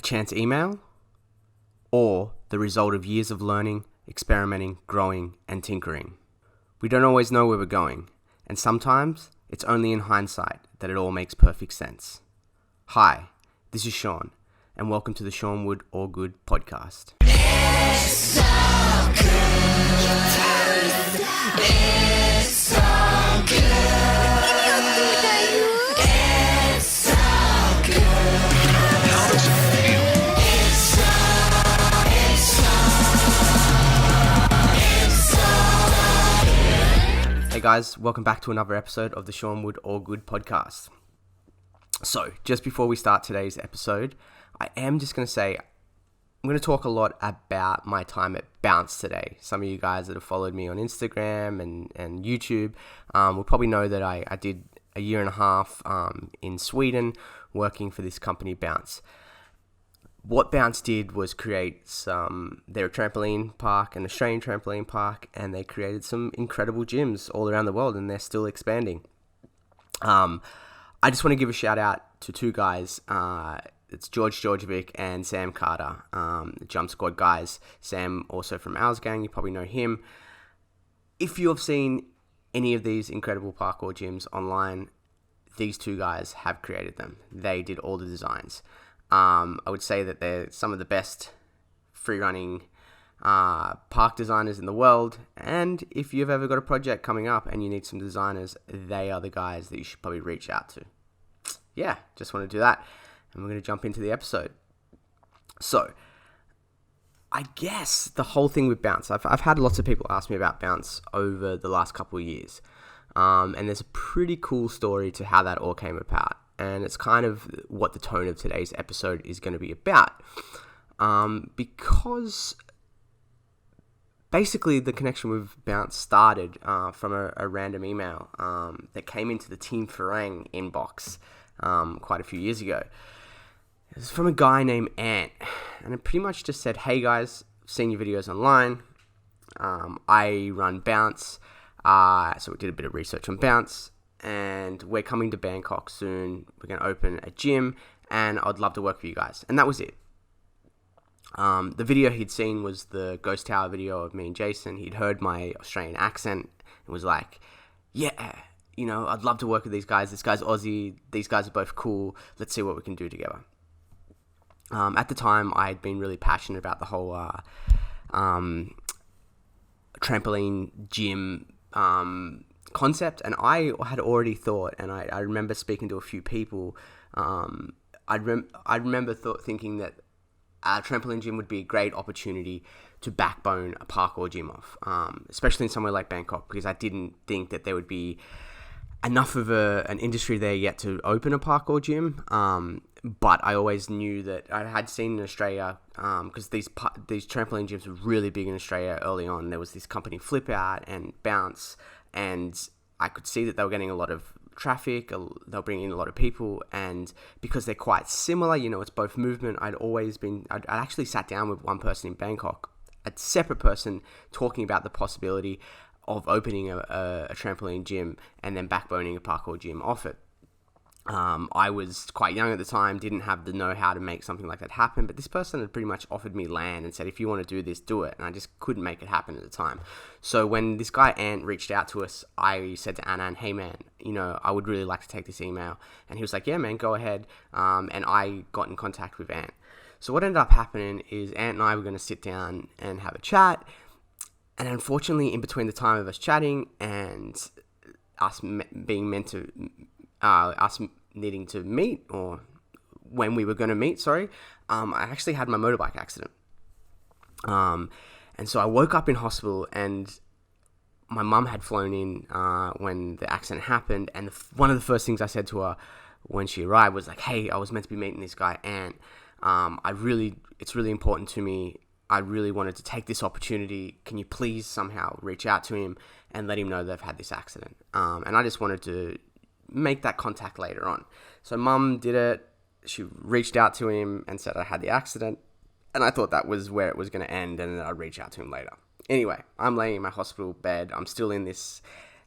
a chance email, or the result of years of learning, experimenting, growing, and tinkering? We don't always know where we're going, and sometimes it's only in hindsight that it all makes perfect sense. Hi, this is Sean, and welcome to the Sean Wood All Good podcast. It's so good. It's so good. It's so good. How does it feel? Hey guys, welcome back to another episode of the Sean Wood All Good podcast. So, just before we start today's episode, I am just going to say, I'm going to talk a lot about my time at Bounce today. Some of you guys that have followed me on Instagram and YouTube will probably know that I did a year and a half in Sweden working for this company, Bounce. What Bounce did was create their trampoline park, an Australian trampoline park, and they created some incredible gyms all around the world, and they're still expanding. I just want to give a shout out to two guys. It's George Georgievic and Sam Carter, the Jump Squad guys. Sam, also from Ours Gang, you probably know him. If you have seen any of these incredible parkour gyms online, these two guys have created them. They did all the designs. I would say that they're some of the best free-running park designers in the world, and if you've ever got a project coming up and you need some designers, they are the guys that you should probably reach out to. Yeah, just want to do that, and we're going to jump into the episode. So, I guess the whole thing with Bounce, I've had lots of people ask me about Bounce over the last couple of years, and there's a pretty cool story to how that all came about. And it's kind of what the tone of today's episode is going to be about. Because basically the connection with Bounce started from a random email that came into the Team Farang inbox quite a few years ago. It was from a guy named Ant. And it pretty much just said, hey guys, seen your videos online. I run Bounce. So we did a bit of research on Bounce. And we're coming to Bangkok soon. We're going to open a gym, and I'd love to work with you guys. And that was it. The video he'd seen was the Ghost Tower video of me and Jason. He'd heard my Australian accent and was like, yeah, you know, I'd love to work with these guys. This guy's Aussie. These guys are both cool. Let's see what we can do together. At the time, I had been really passionate about the whole trampoline gym concept, and I had already thought, and I remember speaking to a few people, I remember thinking that a trampoline gym would be a great opportunity to backbone a parkour gym off, especially in somewhere like Bangkok, because I didn't think that there would be enough of an industry there yet to open a parkour gym, but I always knew that I had seen in Australia, because these trampoline gyms were really big in Australia early on. There was this company Flip Out and Bounce, and I could see that they were getting a lot of traffic, they were bringing in a lot of people, and because they're quite similar, you know, it's both movement, I'd actually sat down with one person in Bangkok, a separate person, talking about the possibility of opening a trampoline gym and then backboning a parkour gym off it. I was quite young at the time, didn't have the know-how to make something like that happen, but this person had pretty much offered me land and said, if you want to do this, do it, and I just couldn't make it happen at the time. So when this guy Ant reached out to us, I said to Anand, hey man, you know, I would really like to take this email, and he was like, yeah man, go ahead, and I got in contact with Ant. So what ended up happening is Ant and I were going to sit down and have a chat, and unfortunately, in between the time of us chatting and us needing to meet, or when we were going to meet, I actually had my motorbike accident. And so I woke up in hospital, and my mum had flown in when the accident happened, and one of the first things I said to her when she arrived was like, hey, I was meant to be meeting this guy, Ant. It's really important to me. I really wanted to take this opportunity. Can you please somehow reach out to him and let him know they've had this accident? And I just wanted to make that contact later on. So mum did it. She reached out to him and said I had the accident. And I thought that was where it was going to end, and then I'd reach out to him later. Anyway, I'm laying in my hospital bed. I'm still in this.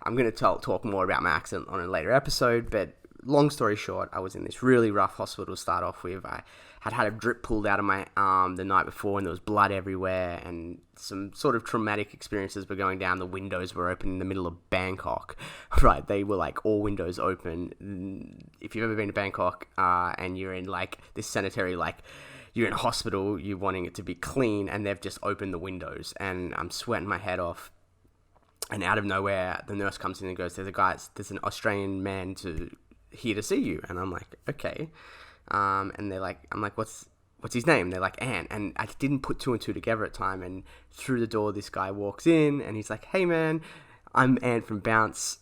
I'm going to talk more about my accident on a later episode, but long story short, I was in this really rough hospital to start off with. I had a drip pulled out of my arm the night before, and there was blood everywhere, and some sort of traumatic experiences were going down. The windows were open in the middle of Bangkok, right? They were like all windows open. If you've ever been to Bangkok and you're in like this sanitary, like you're in a hospital, you're wanting it to be clean, and they've just opened the windows, and I'm sweating my head off. And out of nowhere, the nurse comes in and goes, there's an Australian man here to see you. And I'm like, okay. And they're like, I'm like, what's his name? They're like, Ant. And I didn't put two and two together at the time. And through the door, this guy walks in and he's like, hey man, I'm Ant from Bounce.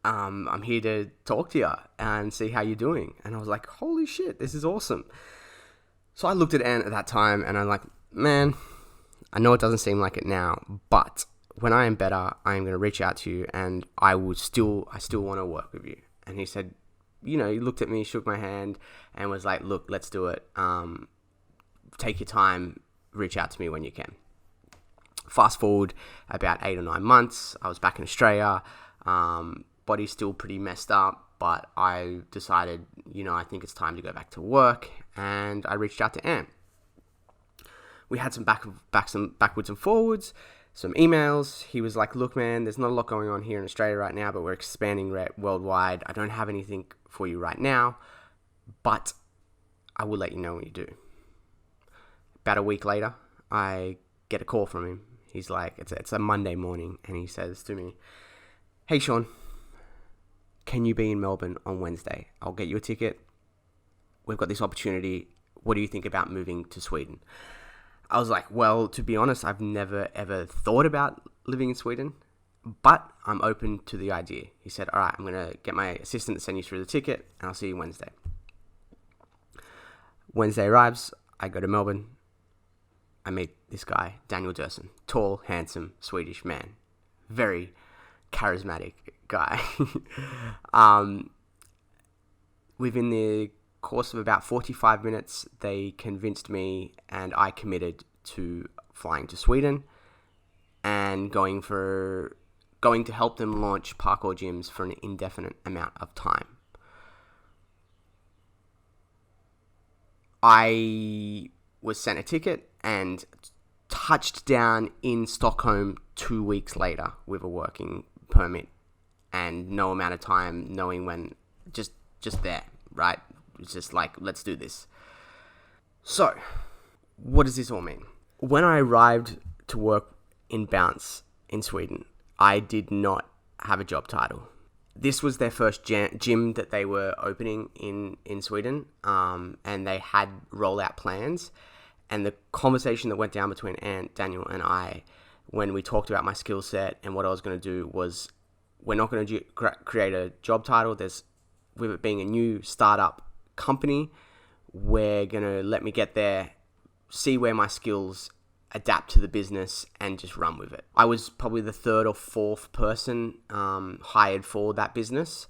I'm here to talk to you and see how you're doing. And I was like, holy shit, this is awesome. So I looked at Ant at that time and I'm like, man, I know it doesn't seem like it now, but when I am better, I am going to reach out to you, and I still want to work with you. And he said, he looked at me, shook my hand, and was like, look, let's do it. Take your time, reach out to me when you can. Fast forward about 8 or 9 months, I was back in Australia. Body's still pretty messed up, but I decided, I think it's time to go back to work, and I reached out to Ant. We had some backwards and forwards, some emails. He was like, look, man, there's not a lot going on here in Australia right now, but we're expanding worldwide. I don't have anything for you right now, but I will let you know when you do. About a week later, I get a call from him. He's like, it's a Monday morning, and he says to me, hey, Sean, can you be in Melbourne on Wednesday? I'll get you a ticket. We've got this opportunity. What do you think about moving to Sweden? I was like, well, to be honest, I've never ever thought about living in Sweden, but I'm open to the idea. He said, all right, I'm going to get my assistant to send you through the ticket, and I'll see you Wednesday. Wednesday arrives, I go to Melbourne. I meet this guy, Daniel Durson, tall, handsome, Swedish man, very charismatic guy. Within the course of about 45 minutes, they convinced me, and I committed to flying to Sweden and going to help them launch Parkour gyms for an indefinite amount of time. I was sent a ticket and touched down in Stockholm 2 weeks later with a working permit and no amount of time knowing when, just there, right? It's just like, let's do this. So, what does this all mean? When I arrived to work in Bounce in Sweden, I did not have a job title. This was their first gym that they were opening in Sweden, and they had rollout plans. And the conversation that went down between Daniel and I, when we talked about my skill set and what I was going to do, was we're not going to create a job title. With it being a new startup company, we're going to let me get there, see where my skills adapt to the business, and just run with it. I was probably the third or fourth person hired for that business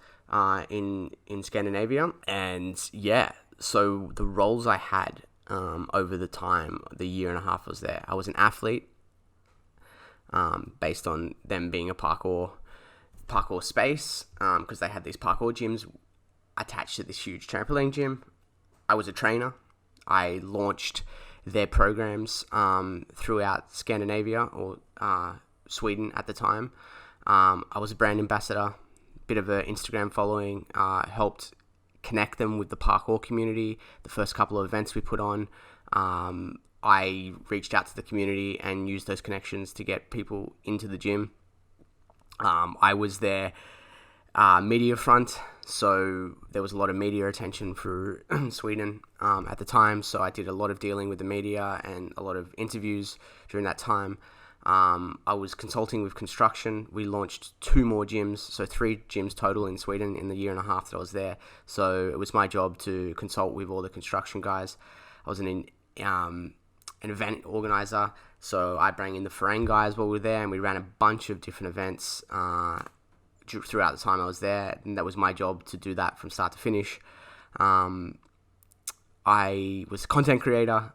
in Scandinavia. And yeah, so the roles I had over the year and a half I was there, I was an athlete, based on them being a parkour space, because they had these parkour gyms attached to this huge trampoline gym. I was a trainer. I launched their programs throughout Scandinavia or Sweden at the time. I was a brand ambassador, bit of an Instagram following, helped connect them with the parkour community. The first couple of events we put on, I reached out to the community and used those connections to get people into the gym. I was their media front, so there was a lot of media attention for Sweden at the time, so I did a lot of dealing with the media and a lot of interviews during that time. I was consulting with construction. We launched 2 more gyms, so 3 gyms total in Sweden in the year and a half that I was there. So it was my job to consult with all the construction guys. I was an event organizer, so I bring in the Farang guys while we were there, and we ran a bunch of different events throughout the time I was there, and that was my job to do that from start to finish. I was a content creator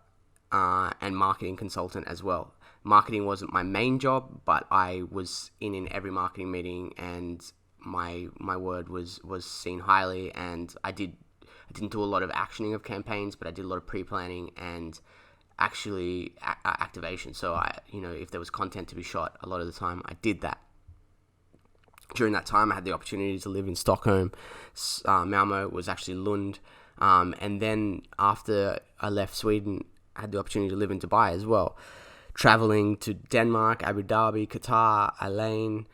and marketing consultant as well. Marketing wasn't my main job, but I was in every marketing meeting, and my word was seen highly, and I did didn't do a lot of actioning of campaigns, but I did a lot of pre-planning and actually activation. So if there was content to be shot, a lot of the time I did that. During that time, I had the opportunity to live in Stockholm. Malmo was actually Lund. And then after I left Sweden, I had the opportunity to live in Dubai as well. Traveling to Denmark, Abu Dhabi, Qatar, Alain,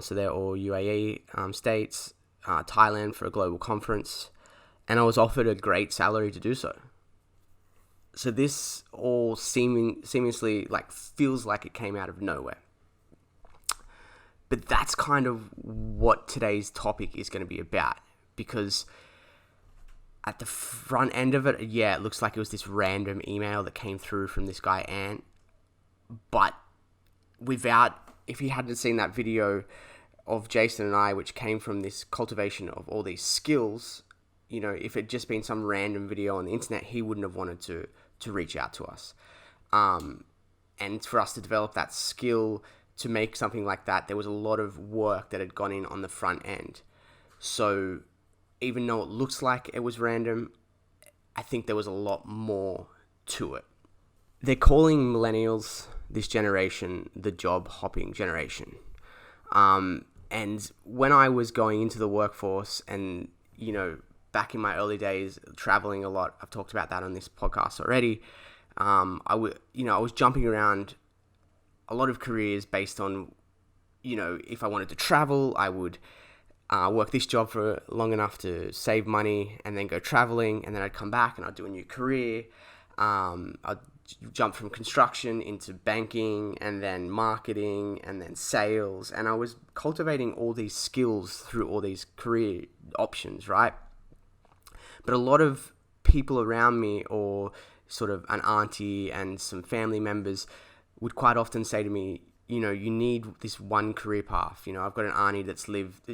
so they're all UAE states, Thailand for a global conference. And I was offered a great salary to do so. So this all seamlessly feels like it came out of nowhere. But that's kind of what today's topic is going to be about, because at the front end of it, it looks like it was this random email that came through from this guy, Ant. But if you hadn't seen that video of Jason and I, which came from this cultivation of all these skills, if it had just been some random video on the internet, he wouldn't have wanted to reach out to us. And for us to develop that skill to make something like that, there was a lot of work that had gone in on the front end. So even though it looks like it was random, I think there was a lot more to it. They're calling millennials, this generation, the job hopping generation. And when I was going into the workforce and, back in my early days, traveling a lot, I've talked about that on this podcast already. I was jumping around a lot of careers based on, if I wanted to travel, I would work this job for long enough to save money and then go traveling, and then I'd come back and I'd do a new career. I'd jump from construction into banking and then marketing and then sales, and I was cultivating all these skills through all these career options, right? But a lot of people around me, or sort of an auntie and some family members, would quite often say to me, you need this one career path. I've got an auntie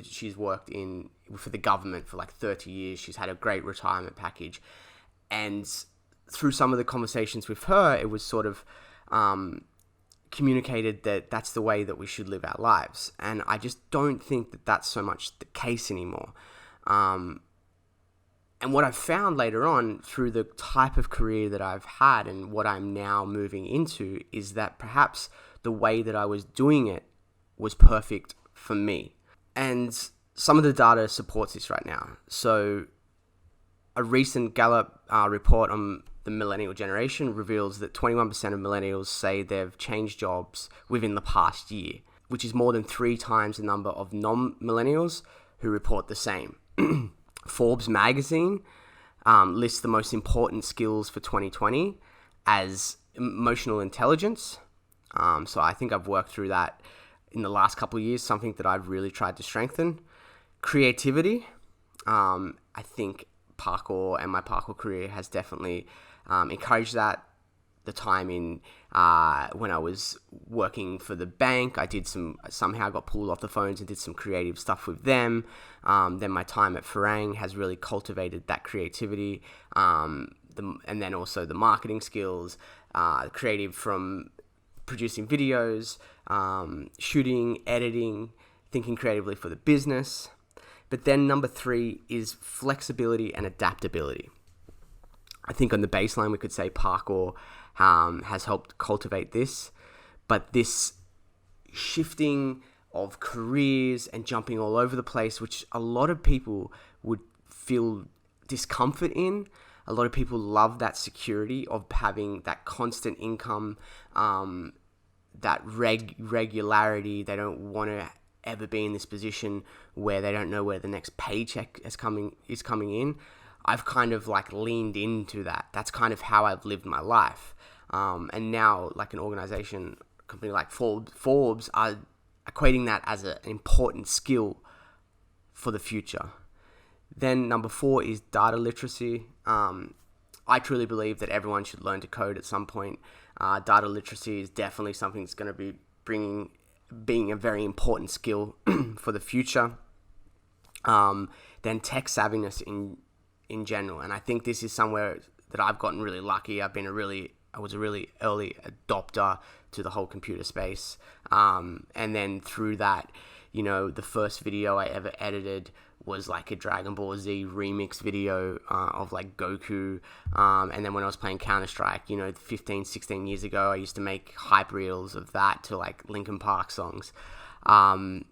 she's worked for the government for 30 years. She's had a great retirement package. And through some of the conversations with her, it was sort of communicated that that's the way that we should live our lives. And I just don't think that that's so much the case anymore. And what I've found later on through the type of career that I've had and what I'm now moving into is that perhaps the way that I was doing it was perfect for me. And some of the data supports this right now. So a recent Gallup report on the millennial generation reveals that 21% of millennials say they've changed jobs within the past year, which is more than 3 times the number of non-millennials who report the same. Forbes magazine lists the most important skills for 2020 as emotional intelligence. So I think I've worked through that in the last couple of years, something that I've really tried to strengthen. Creativity. I think parkour and my parkour career has definitely encouraged that. The time in when I was working for the bank, I did somehow got pulled off the phones and did some creative stuff with them. Then my time at Farang has really cultivated that creativity, and then also the marketing skills, creative from producing videos, shooting, editing, thinking creatively for the business. But then number 3 is flexibility and adaptability. I think on the baseline we could say parkour has helped cultivate this, but this shifting of careers and jumping all over the place, which a lot of people would feel discomfort in. A lot of people love that security of having that constant income, that regularity. They don't want to ever be in this position where they don't know where the next paycheck is coming in. I've kind of leaned into that. That's kind of how I've lived my life. And now an organization, a company like Forbes are equating that as an important skill for the future. Then number 4 is data literacy. I truly believe that everyone should learn to code at some point. Data literacy is definitely something that's going to be being a very important skill for the future. Then tech savviness in general. And I think this is somewhere that I've gotten really lucky. I was a really early adopter to the whole computer space. And then through that, the first video I ever edited was like a Dragon Ball Z remix video of like Goku. And then when I was playing Counter-Strike, 15, 16 years ago, I used to make hype reels of that to like Linkin Park songs. But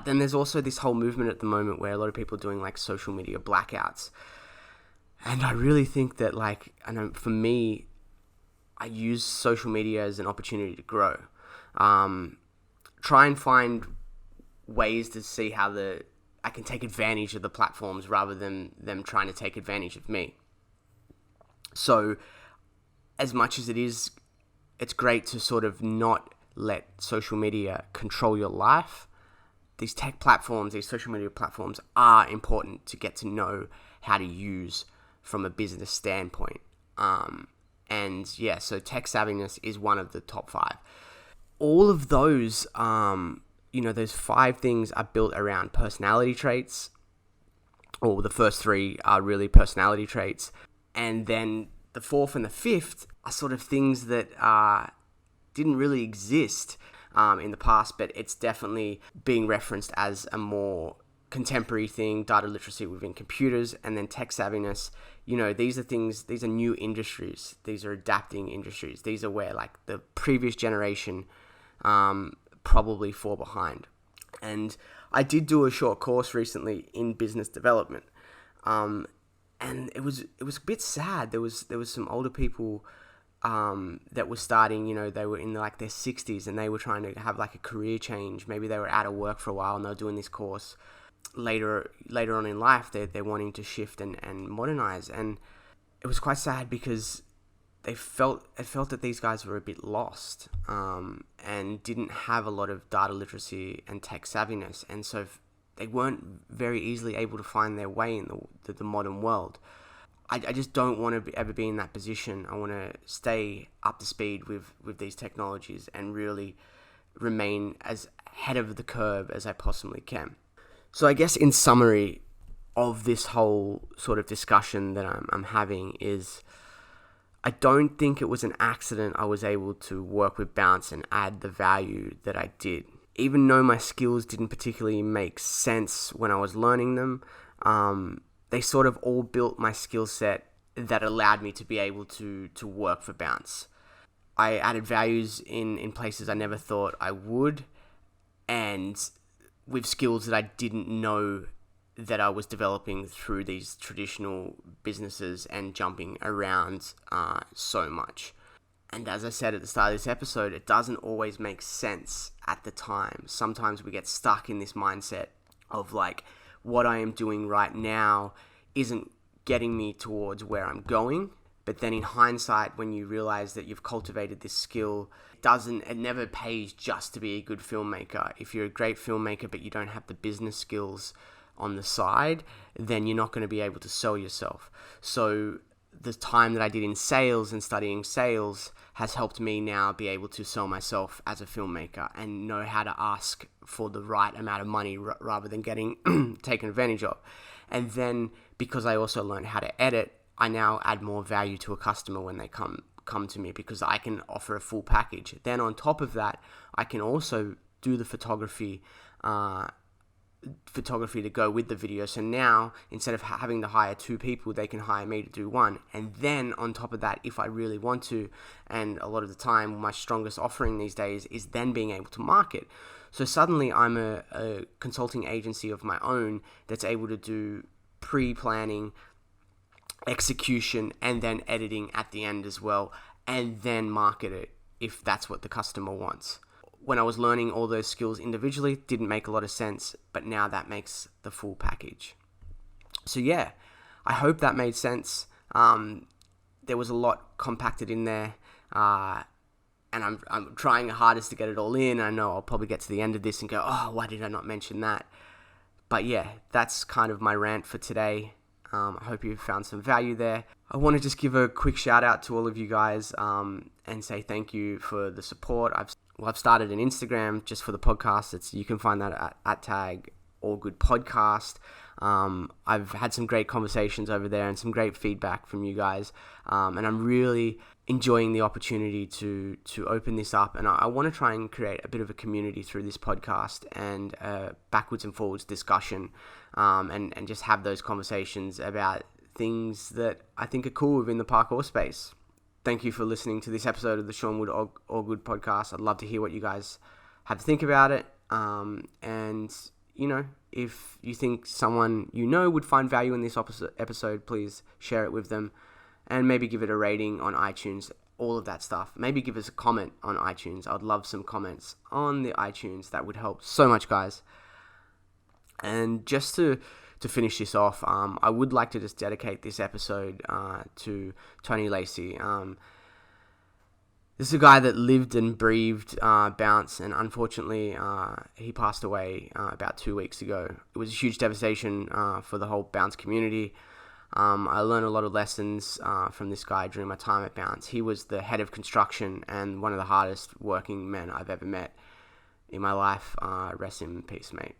then there's also this whole movement at the moment where a lot of people are doing like social media blackouts. And I really think that for me, I use social media as an opportunity to grow. Try and find ways to see how I can take advantage of the platforms rather than them trying to take advantage of me. So as much as it's great to sort of not let social media control your life, these tech platforms, these social media platforms are important to get to know how to use from a business standpoint. So tech savviness is one of the top 5. All of those, those 5 things are built around personality traits, or the first 3 are really personality traits. And then the 4th and the 5th are sort of things that didn't really exist in the past, but it's definitely being referenced as a more contemporary thing: data literacy within computers, and then tech savviness. These are new industries. These are adapting industries. These are where like the previous generation probably fall behind. And I did do a short course recently in business development, and it was a bit sad. There was some older people that were starting. They were in like their 60s, and they were trying to have like a career change. Maybe they were out of work for a while and they were doing this course. Later on in life, they're wanting to shift and modernize, and it was quite sad because it felt that these guys were a bit lost and didn't have a lot of data literacy and tech savviness, and so they weren't very easily able to find their way in the modern world. I just don't want to ever be in that position. I want to stay up to speed with these technologies and really remain as ahead of the curve as I possibly can. So I guess in summary of this whole sort of discussion that I'm having is, I don't think it was an accident I was able to work with Bounce and add the value that I did. Even though my skills didn't particularly make sense when I was learning them, they sort of all built my skill set that allowed me to be able to work for Bounce. I added values in places I never thought I would, and with skills that I didn't know that I was developing through these traditional businesses and jumping around so much. And as I said at the start of this episode, it doesn't always make sense at the time. Sometimes we get stuck in this mindset of like, what I am doing right now isn't getting me towards where I'm going. But then in hindsight, when you realize that you've cultivated this skill, it never pays just to be a good filmmaker. If you're a great filmmaker but you don't have the business skills on the side, then you're not going to be able to sell yourself. So the time that I did in sales and studying sales has helped me now be able to sell myself as a filmmaker and know how to ask for the right amount of money rather than getting taken advantage of. And then because I also learned how to edit, I now add more value to a customer when they come to me because I can offer a full package. Then on top of that, I can also do the photography to go with the video. So now instead of having to hire 2 people, they can hire me to do 1. And then on top of that, if I really want to, and a lot of the time my strongest offering these days is then being able to market. So suddenly I'm a consulting agency of my own that's able to do pre-planning, execution, and then editing at the end as well, and then market it if that's what the customer wants. When I was learning all those skills individually, it didn't make a lot of sense, but now that makes the full package. So yeah, I hope that made sense. There was a lot compacted in there, and I'm trying hardest to get it all in. I know I'll probably get to the end of this and go, oh, why did I not mention that? But yeah, that's kind of my rant for today. I hope you found some value there. I want to just give a quick shout out to all of you guys and say thank you for the support. I've started an Instagram just for the podcast. You can find that at tag All Good Podcast. I've had some great conversations over there and some great feedback from you guys. And I'm really enjoying the opportunity to open this up, and I want to try and create a bit of a community through this podcast and backwards and forwards discussion, and just have those conversations about things that I think are cool within the parkour space. Thank you for listening to this episode of the Sean Wood All Good podcast. I'd love to hear what you guys have to think about it. And, if you think someone would find value in this episode, please share it with them and maybe give it a rating on iTunes, all of that stuff. Maybe give us a comment on iTunes. I'd love some comments on the iTunes. That would help so much, guys. And just to finish this off, I would like to just dedicate this episode to Tony Lacey. This is a guy that lived and breathed bounce, and unfortunately, he passed away about 2 weeks ago. It was a huge devastation for the whole bounce community. I learned a lot of lessons from this guy during my time at Bounce. He was the head of construction and one of the hardest working men I've ever met in my life. Rest in peace, mate.